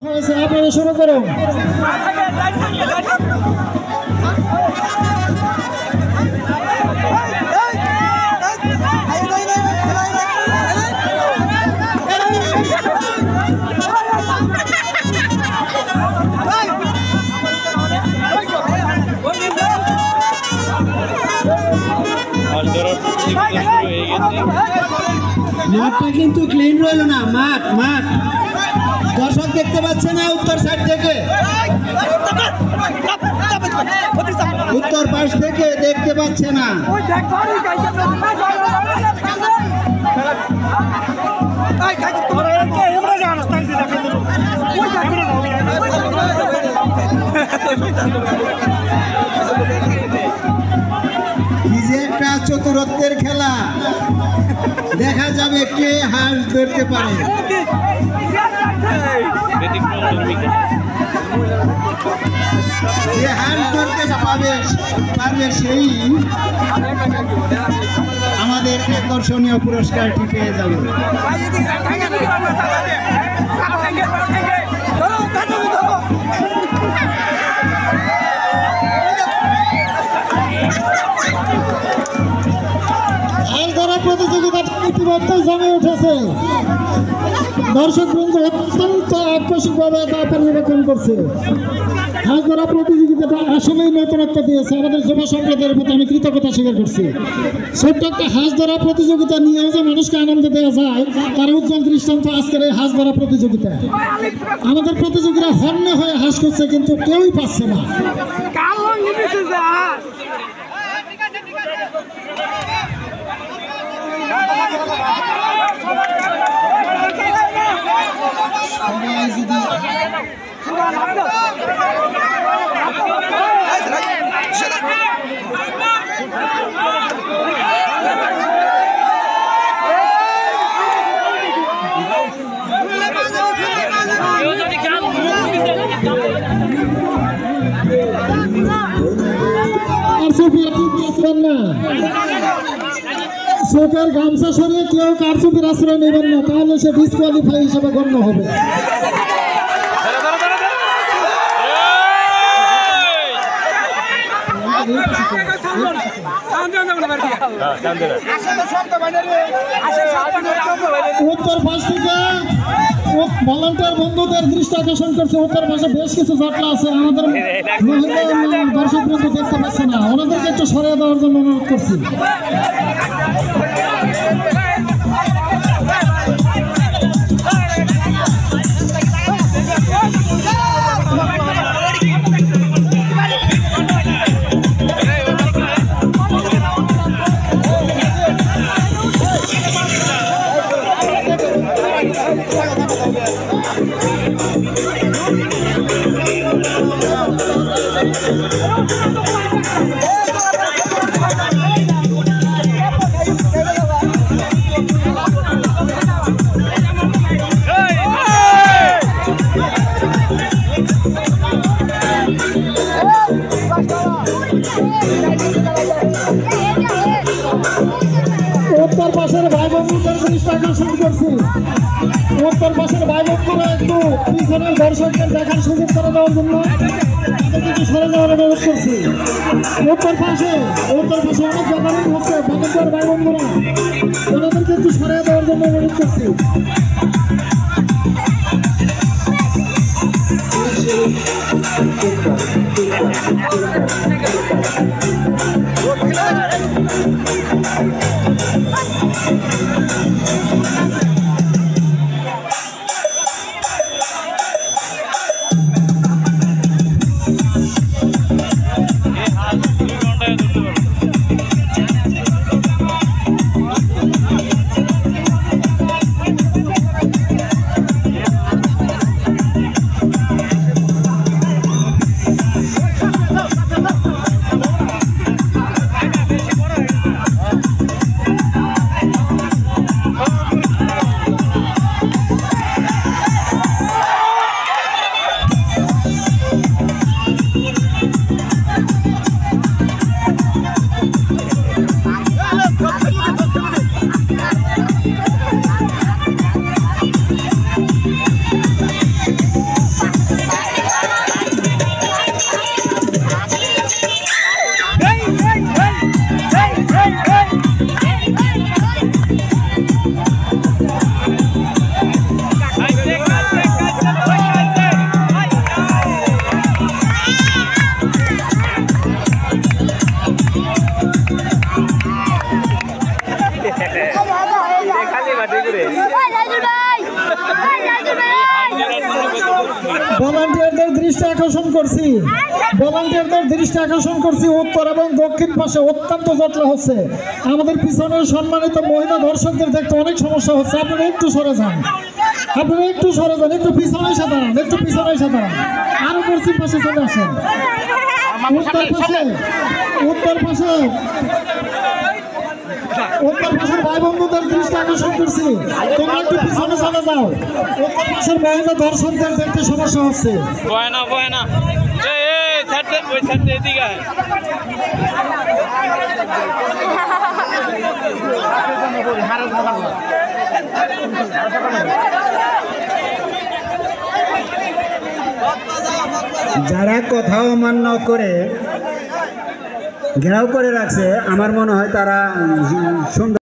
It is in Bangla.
আপনারা শুরু করুন। মাঠটা কিন্তু ক্লিন রইল না। মাঠ দর্শক দেখতে পাচ্ছে না উত্তর সাইড থেকে, উত্তর পাশ থেকে দেখতে পাচ্ছে না। কি যে একটা চতুরত্বের খেলা, দেখা যাবে কে হাঁস ধরতে পারে। যে হাঁস ধরতে পারবে সেই আমাদের আকর্ষণীয় পুরস্কারটি পেয়ে যাবে। প্রতিযোগিতা ইতিমধ্যে জমে উঠেছে। দর্শক বৃন্দ অত্যন্ত আকস্মিকভাবে তা পর্যবেক্ষণ করছে। হাঁস ধরা প্রতিযোগিতাটা আসলেই নতুনত্ব দিয়েছে। আমাদের যুব সম্প্রদায়ের প্রতি আমি কৃতজ্ঞতা স্বীকার করছি। ছোট্ট একটা হাঁস ধরা প্রতিযোগিতা নিয়েও যে মানুষকে আনন্দ দেওয়া যায় তার উজ্জ্বল দৃষ্টান্ত আজকের এই হাঁস ধরা প্রতিযোগিতা। আমাদের প্রতিযোগীরা হন্যে হয়ে হাঁস করছে, কিন্তু কেউই পাচ্ছে না। চোখের গামছা সরিয়ে কেউ কারচুপির আশ্রয় নেবেন না, তাহলে সে ডিসকোয়ালিফাই হিসেবে গণ্য হবে। উত্তর পাশ থেকে ভলান্টিয়ার বন্ধুদের দৃষ্টি আকর্ষণ করছে। উত্তর পাশে বেশ কিছু জটলা আছে, আমাদের দর্শক বন্ধু দেখতে পাচ্ছে না, ওনাদেরকে একটু সরিয়ে দেওয়ার জন্য অনুরোধ করছি। উত্তর পাশের ভাই বন্ধুদের দৃষ্টি আকর্ষণ করছি। উত্তর পাশের ভাই বন্ধুরা একটু পিছনের দর্শকদের দেখার সুযোগ করে দেওয়ার জন্য তাদেরকে সরে যাওয়ার অনুরোধ করছি। উত্তর পাশে অনেক গ্যাদারিং হচ্ছে, বাগেশ্বর ভাই বন্ধুরা ওনাদেরকে একটু সরে দেওয়ার জন্য অনুরোধ করছি। ভলান্টিয়ারদের দৃষ্টি আকর্ষণ করছি উত্তর এবং দক্ষিণ পাশে অত্যন্ত জটলা হচ্ছে। আমাদের পিছনের সম্মানিত মহিলা দর্শকদের দেখতে অনেক সমস্যা হচ্ছে। আপনারা একটু সরে যান, একটু পিছনে সাধারণ, আরো পশ্চিম পাশে চলে আসেন। উত্তর পাশের ভাই বন্ধুদের দৃষ্টি আকর্ষণ করছি, তোমরা একটু পিছনে চলে যাও। উত্তর পাশের মহিলা দর্শকদের দেখতে সমস্যা হচ্ছে। যারা কোথাও অমান্য করে ঘেরাও করে রাখছে, আমার মনে হয় তারা সুন্দর